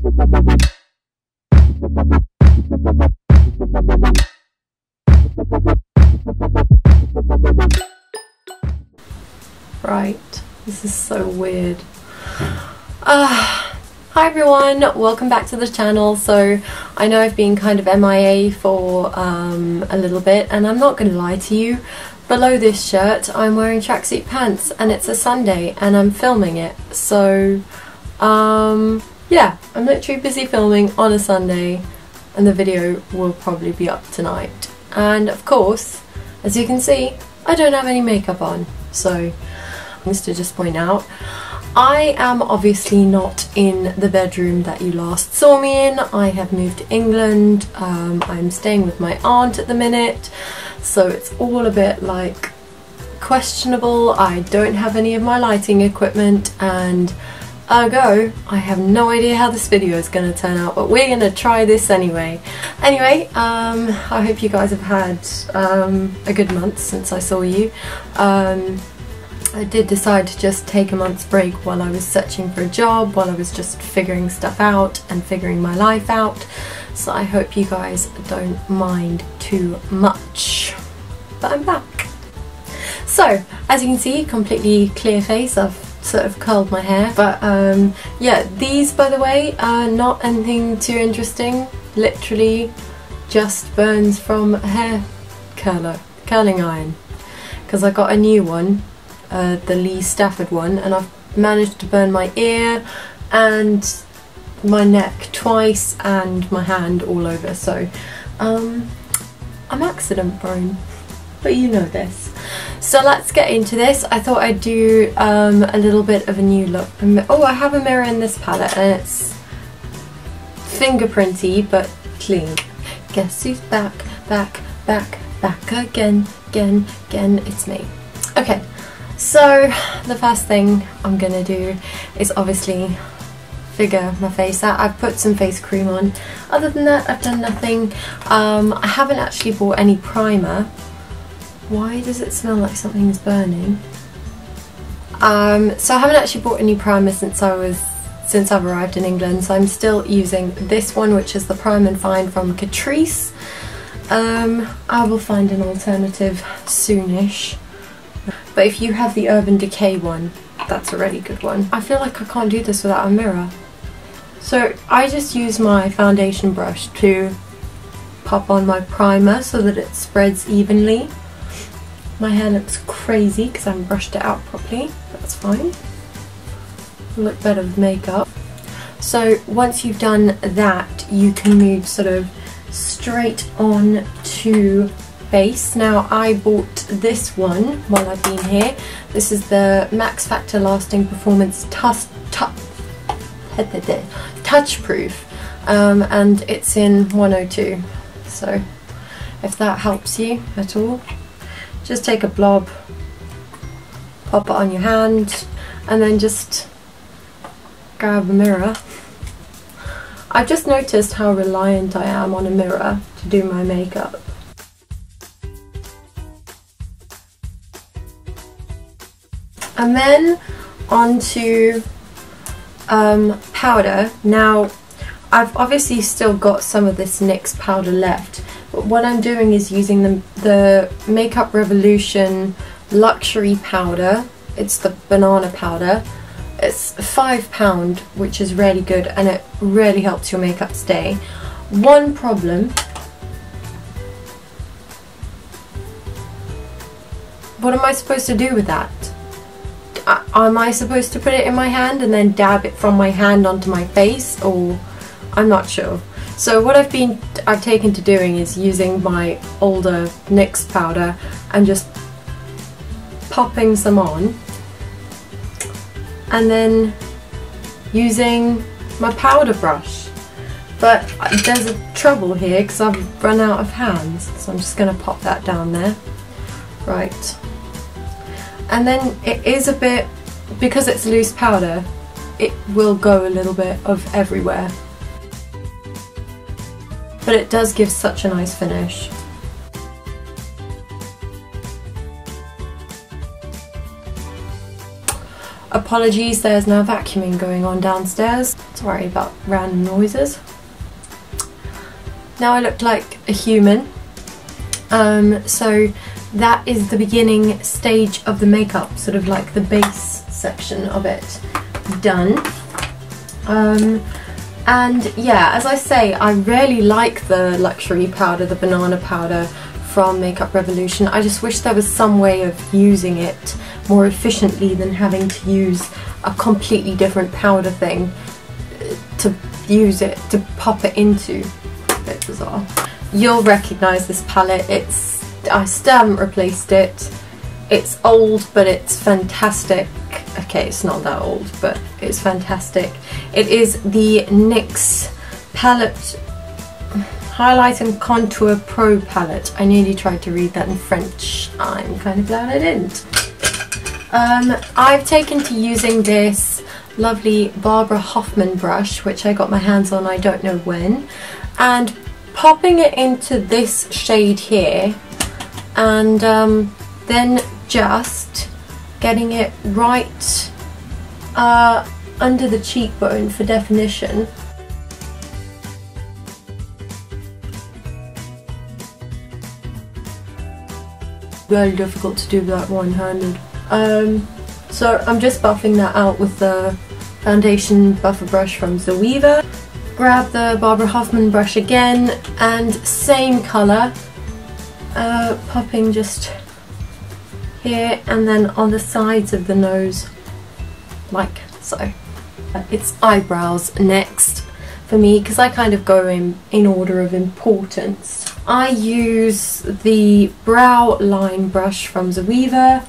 Right, this is so weird. Hi everyone, welcome back to the channel. So I know I've been kind of MIA for a little bit, and I'm not going to lie to you, below this shirt I'm wearing tracksuit pants and it's a Sunday and I'm filming it. So yeah, I'm literally busy filming on a Sunday and the video will probably be up tonight. And of course, as you can see, I don't have any makeup on. So to just point out, I am obviously not in the bedroom that you last saw me in. I have moved to England. I'm staying with my aunt at the minute, so it's all a bit like questionable. I don't have any of my lighting equipment, and ergo I have no idea how this video is going to turn out, but we're going to try this anyway. I hope you guys have had a good month since I saw you. I did decide to just take a month's break while I was searching for a job, while I was just figuring stuff out and figuring my life out, so I hope you guys don't mind too much. But I'm back. So, as you can see, completely clear face. I've sort of curled my hair, but yeah, these, by the way, are not anything too interesting. Literally just burns from a hair curling iron, because I got a new one, the Lee Stafford one, and I've managed to burn my ear and my neck twice and my hand all over, so I'm accident prone, but you know this. So let's get into this. I thought I'd do a little bit of a new look. Oh, I have a mirror in this palette and it's fingerprinty but clean. Guess who's back again, it's me. Okay. So the first thing I'm gonna do is obviously figure my face out. I've put some face cream on. Other than that, I've done nothing. I haven't actually bought any primer. Why does it smell like something's burning? So I haven't actually bought any primer since I've arrived in England. So I'm still using this one, which is the Prime and Fine from Catrice. I will find an alternative soonish. But if you have the Urban Decay one, that's a really good one. I feel like I can't do this without a mirror. So I just use my foundation brush to pop on my primer so that it spreads evenly. My hair looks crazy because I haven't brushed it out properly. That's fine. It'll look better with makeup. So once you've done that, you can move sort of straight on to base. Now I bought this one while I've been here. This is the Max Factor Lasting Performance Touch Proof, and it's in 102. So if that helps you at all, just take a blob, pop it on your hand, and then just grab a mirror. I've just noticed how reliant I am on a mirror to do my makeup. And then onto powder. Now I've obviously still got some of this NYX powder left, but what I'm doing is using the Makeup Revolution luxury powder. It's the banana powder. It's £5, which is really good, and it really helps your makeup stay. One problem. What am I supposed to do with that? Am I supposed to put it in my hand and then dab it from my hand onto my face, or I'm not sure. So what I've taken to doing is using my older NYX powder and just popping some on, and then using my powder brush. But there's a trouble here because I've run out of hands, so I'm just going to pop that down there. Right. And then it is a bit, because it's loose powder, it will go a little bit of everywhere. But it does give such a nice finish. Apologies, there's now vacuuming going on downstairs. Sorry about random noises. Now I look like a human. So that is the beginning stage of the makeup, sort of like the base section of it done. And yeah, as I say, I really like the luxury powder, the banana powder from Makeup Revolution. I just wish there was some way of using it more efficiently than having to use a completely different powder thing to use it, to pop it into. A bit bizarre. You'll recognise this palette. I still haven't replaced it. It's old, but it's fantastic. Okay, it's not that old, but it's fantastic. It is the NYX Palette Highlight and Contour Pro Palette. I nearly tried to read that in French. I'm kind of glad I didn't. I've taken to using this lovely Barbara Hoffman brush, which I got my hands on I don't know when, and popping it into this shade here, and then just getting it right under the cheekbone for definition. Very difficult to do that one-handed. So I'm just buffing that out with the foundation buffer brush from Zoeva. Grab the Barbara Hoffman brush again, and same colour, popping just here and then on the sides of the nose, like so. It's eyebrows next for me, because I kind of go in order of importance. I use the brow line brush from Zoeva,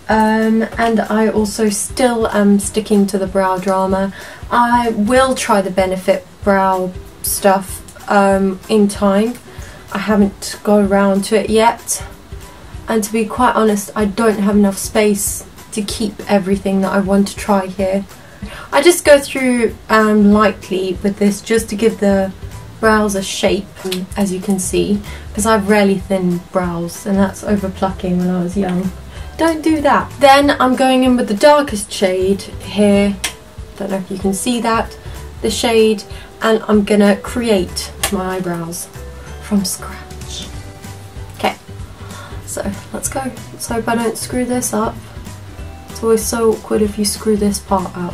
and I also still am sticking to the Brow Drama. I will try the Benefit brow stuff in time. I haven't got around to it yet, and to be quite honest, I don't have enough space to keep everything that I want to try here. I just go through lightly with this just to give the brows a shape, as you can see, because I have really thin brows, and that's over plucking when I was young. Don't do that. Then I'm going in with the darkest shade here, don't know if you can see that, the shade, and I'm gonna create my eyebrows from scratch. Okay, so let's go. Let's hope I don't screw this up. It's always so awkward if you screw this part up.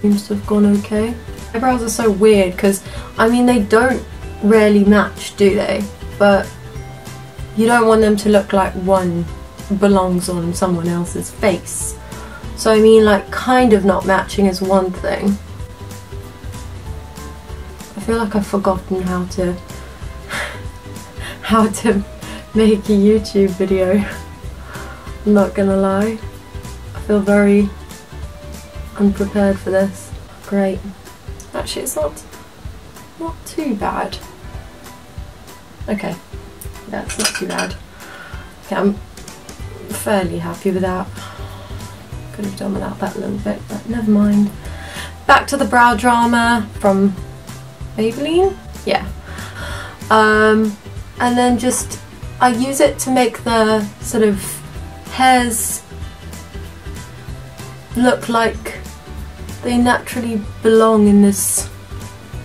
Seems to have gone okay. Eyebrows are so weird because, I mean, they don't really match, do they? But you don't want them to look like one belongs on someone else's face. So I mean, like, kind of not matching is one thing. I feel like I've forgotten how to make a YouTube video. I'm not gonna lie. I feel very unprepared for this. Great. Actually, it's not too bad. Okay. Yeah, it's not too bad. Okay, I'm fairly happy with that. Could have done without that a little bit, but never mind. Back to the Brow Drama from Maybelline. Yeah. And then just, I use it to make the sort of hairs look like they naturally belong in this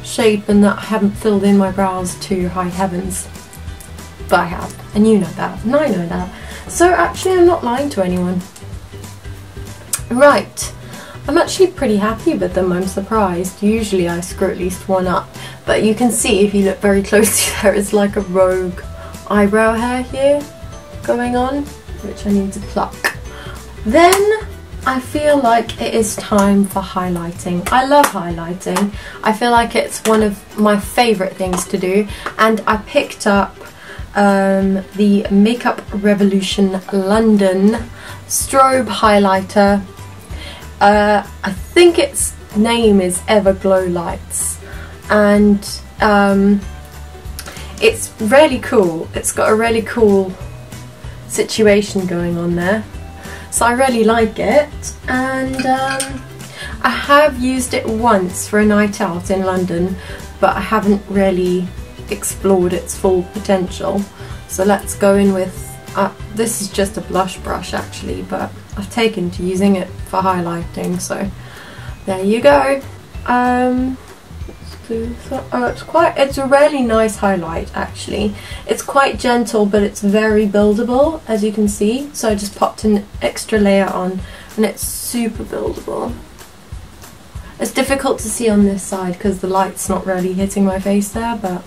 shape, and that I haven't filled in my brows to high heavens. But I have, and you know that, and I know that. So actually I'm not lying to anyone. Right, I'm actually pretty happy with them, I'm surprised. Usually I screw at least one up, but you can see if you look very closely there is like a rogue eyebrow hair here going on, which I need to pluck. Then I feel like it is time for highlighting. I love highlighting. I feel like it's one of my favourite things to do, and I picked up the Makeup Revolution London strobe highlighter. I think its name is Everglow Lights, and it's really cool. It's got a really cool situation going on there, so I really like it. And I have used it once for a night out in London, but I haven't really explored its full potential. So let's go in with this is just a blush brush actually, but I've taken to using it for highlighting, so there you go. It's a really nice highlight actually. It's quite gentle, but it's very buildable, as you can see. So I just popped an extra layer on, and it's super buildable. It's difficult to see on this side because the light's not really hitting my face there, but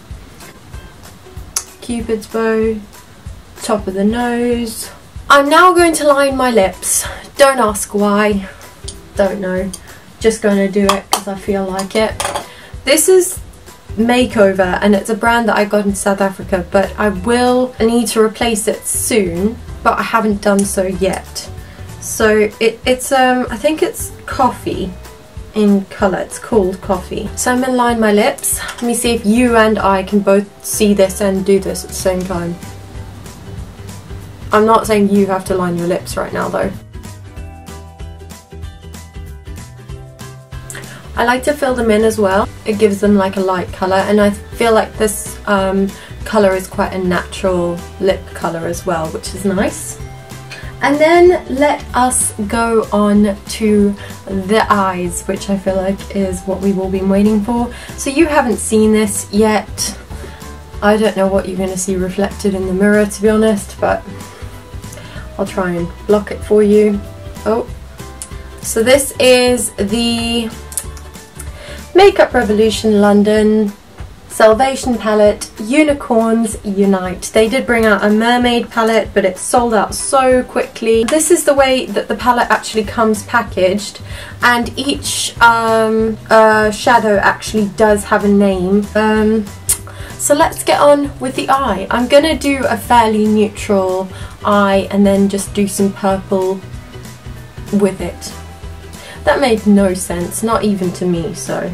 Cupid's bow, top of the nose. I'm now going to line my lips. Don't ask why, don't know. Just going to do it because I feel like it. This is Makeover, and it's a brand that I got in South Africa, but I will need to replace it soon, but I haven't done so yet. So it's I think it's coffee in colour. It's called Coffee. So I'm going to line my lips. Let me see if you and I can both see this and do this at the same time. I'm not saying you have to line your lips right now though. I like to fill them in as well. It gives them like a light colour, and I feel like this colour is quite a natural lip colour as well, which is nice. And then let us go on to the eyes, which I feel like is what we've all been waiting for. So you haven't seen this yet. I don't know what you're going to see reflected in the mirror, to be honest, but I'll try and block it for you. Oh, so this is the Makeup Revolution London Salvation palette, Unicorns Unite. They did bring out a mermaid palette, but it sold out so quickly. This is the way that the palette actually comes packaged, and each shadow actually does have a name. So let's get on with the eye. I'm gonna do a fairly neutral eye and then just do some purple with it. That made no sense, not even to me, so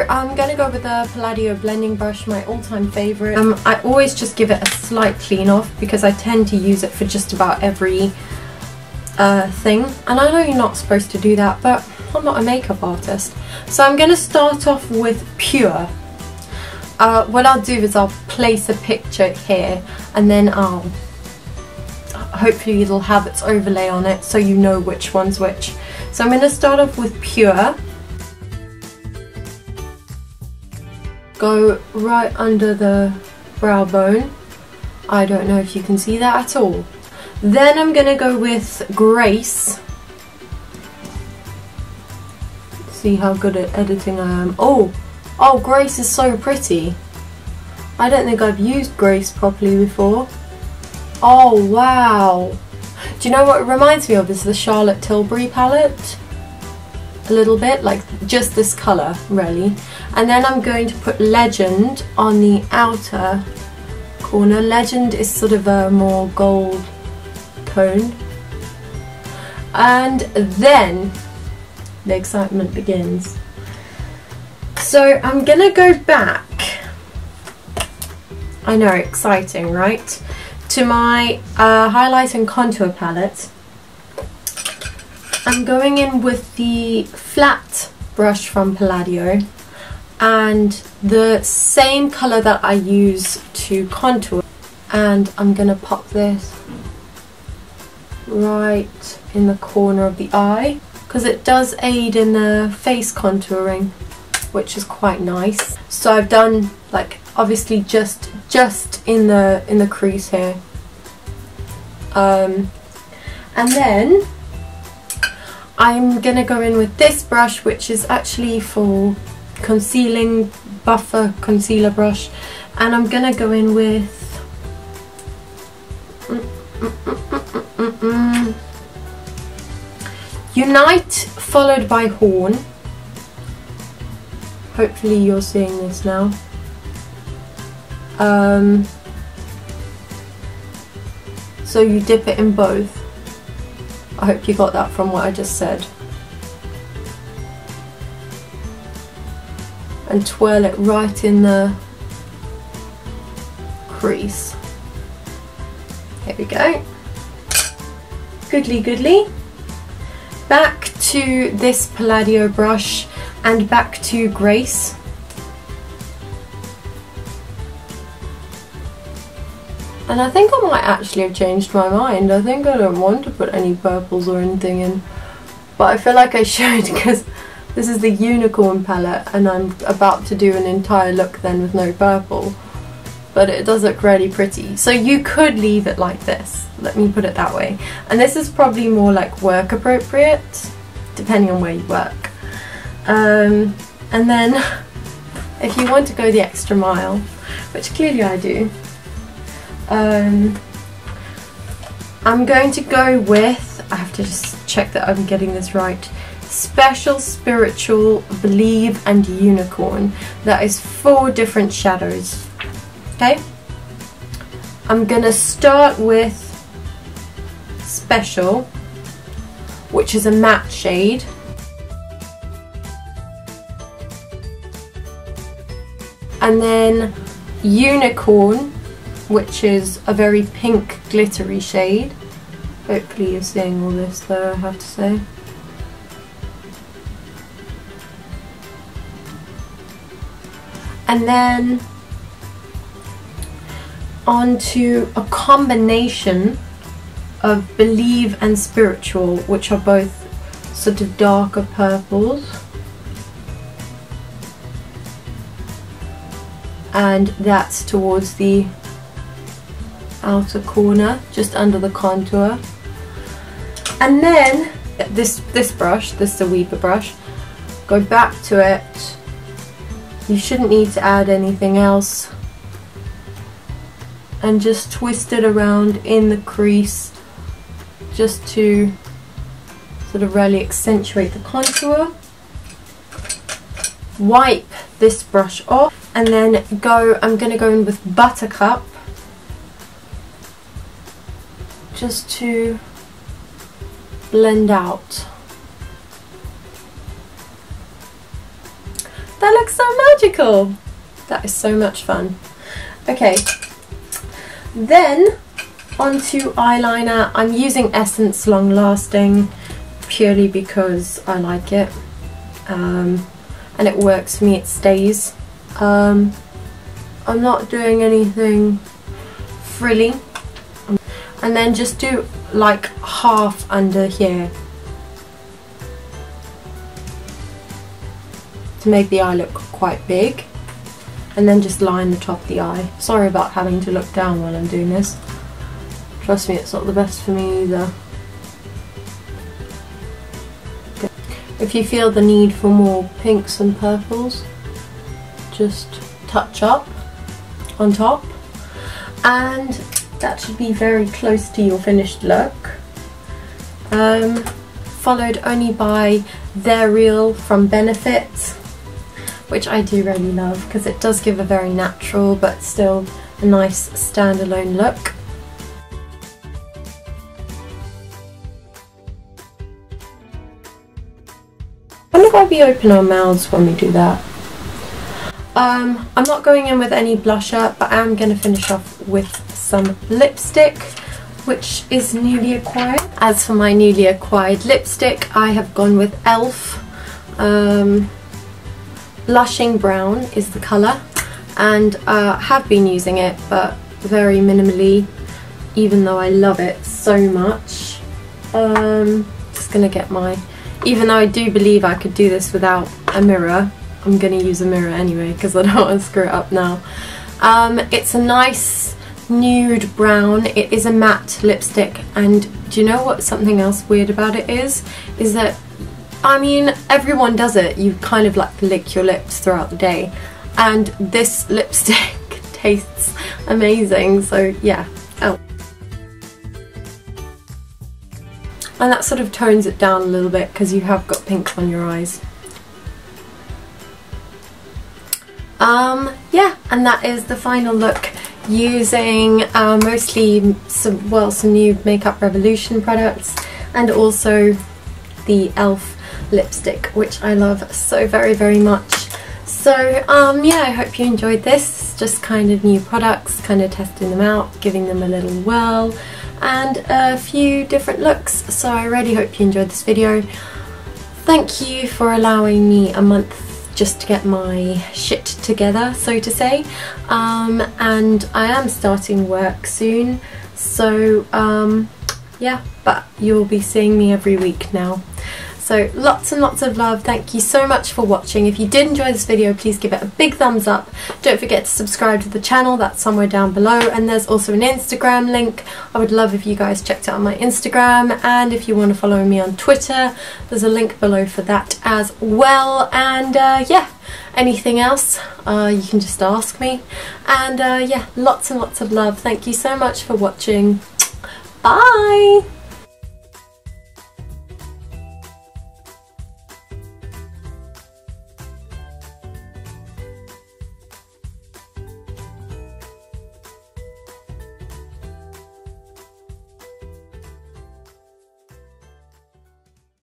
I'm going to go with the Palladio blending brush, my all-time favourite. I always just give it a slight clean off because I tend to use it for just about every thing. And I know you're not supposed to do that, but I'm not a makeup artist. So I'm going to start off with Pure. What I'll do is I'll place a picture here, and then hopefully it'll have its overlay on it so you know which one's which. So I'm going to start off with Pure. Go right under the brow bone. I don't know if you can see that at all. Then I'm going to go with Grace. See how good at editing I am. Oh, Grace is so pretty. I don't think I've used Grace properly before. Oh wow. Do you know what it reminds me of? Is the Charlotte Tilbury palette. A little bit, like just this colour really. And then I'm going to put Legend on the outer corner. Legend is sort of a more gold tone. And then the excitement begins. So I'm gonna go back, I know, exciting, right? To my highlight and contour palette. I'm going in with the flat brush from Palladio and the same colour that I use to contour, and I'm going to pop this right in the corner of the eye because it does aid in the face contouring, which is quite nice. So I've done like obviously just in the crease here, and then I'm gonna go in with this brush, which is actually for concealing, buffer concealer brush, and I'm gonna go in with Unite followed by Horn. Hopefully you're seeing this now. So you dip it in both. I hope you got that from what I just said. And twirl it right in the crease. Here we go. Goodly goodly. Back to this Palladio brush and back to Grace. And I think I might actually have changed my mind. I think I don't want to put any purples or anything in. But I feel like I should because This is the unicorn palette, and I'm about to do an entire look then with no purple. But it does look really pretty. So you could leave it like this, let me put it that way. And this is probably more like work appropriate, depending on where you work. And then if you want to go the extra mile, which clearly I do, I'm going to go with, I have to just check that I'm getting this right, Special, Spiritual, Believe and Unicorn. That is 4 different shadows. Okay, I'm gonna start with Special, which is a matte shade. And then Unicorn, which is a very pink glittery shade. Hopefully you're seeing all this though, I have to say. And then onto a combination of Believe and Spiritual, which are both sort of darker purples. And that's towards the outer corner, just under the contour. And then this brush, this is a Weeper brush, go back to it. You shouldn't need to add anything else. And just twist it around in the crease just to sort of really accentuate the contour. Wipe this brush off and then I'm going to go in with Buttercup just to blend out. That looks so magical! That is so much fun. Okay. Then onto eyeliner. I'm using Essence Long Lasting purely because I like it, and it works for me, it stays. I'm not doing anything frilly, and then just do like half under here to make the eye look quite big. And then just line the top of the eye. Sorry about having to look down while I'm doing this. Trust me, it's not the best for me either. Okay. If you feel the need for more pinks and purples, just touch up on top. And that should be very close to your finished look. Followed only by They're Real from Benefit, which I do really love because it does give a very natural but still a nice standalone look. I wonder why we open our mouths when we do that. I'm not going in with any blusher, but I am going to finish off with some lipstick, which is newly acquired. As for my newly acquired lipstick, I have gone with e.l.f. Blushing Brown is the colour, and have been using it but very minimally, even though I love it so much. Just gonna get my, even though I do believe I could do this without a mirror, I'm gonna use a mirror anyway because I don't want to screw it up now. It's a nice nude brown. It is a matte lipstick, and do you know what something else weird about it is that, I mean, everyone does it. You kind of like lick your lips throughout the day, and this lipstick tastes amazing, so yeah. Oh. And that sort of tones it down a little bit because you have got pink on your eyes. Yeah, and that is the final look using mostly some new Makeup Revolution products and also the e.l.f. lipstick, which I love so very, very much. So yeah, I hope you enjoyed this. Just kind of new products, kind of testing them out, giving them a little whirl, and a few different looks. So I really hope you enjoyed this video. Thank you for allowing me a month just to get my shit together, so to say, and I am starting work soon, so yeah, but you'll be seeing me every week now. So lots and lots of love. Thank you so much for watching. If you did enjoy this video, please give it a big thumbs up. Don't forget to subscribe to the channel, that's somewhere down below, and there's also an Instagram link. I would love if you guys checked out my Instagram, and if you want to follow me on Twitter, there's a link below for that as well. And yeah, anything else you can just ask me. And yeah, lots and lots of love. Thank you so much for watching. Bye.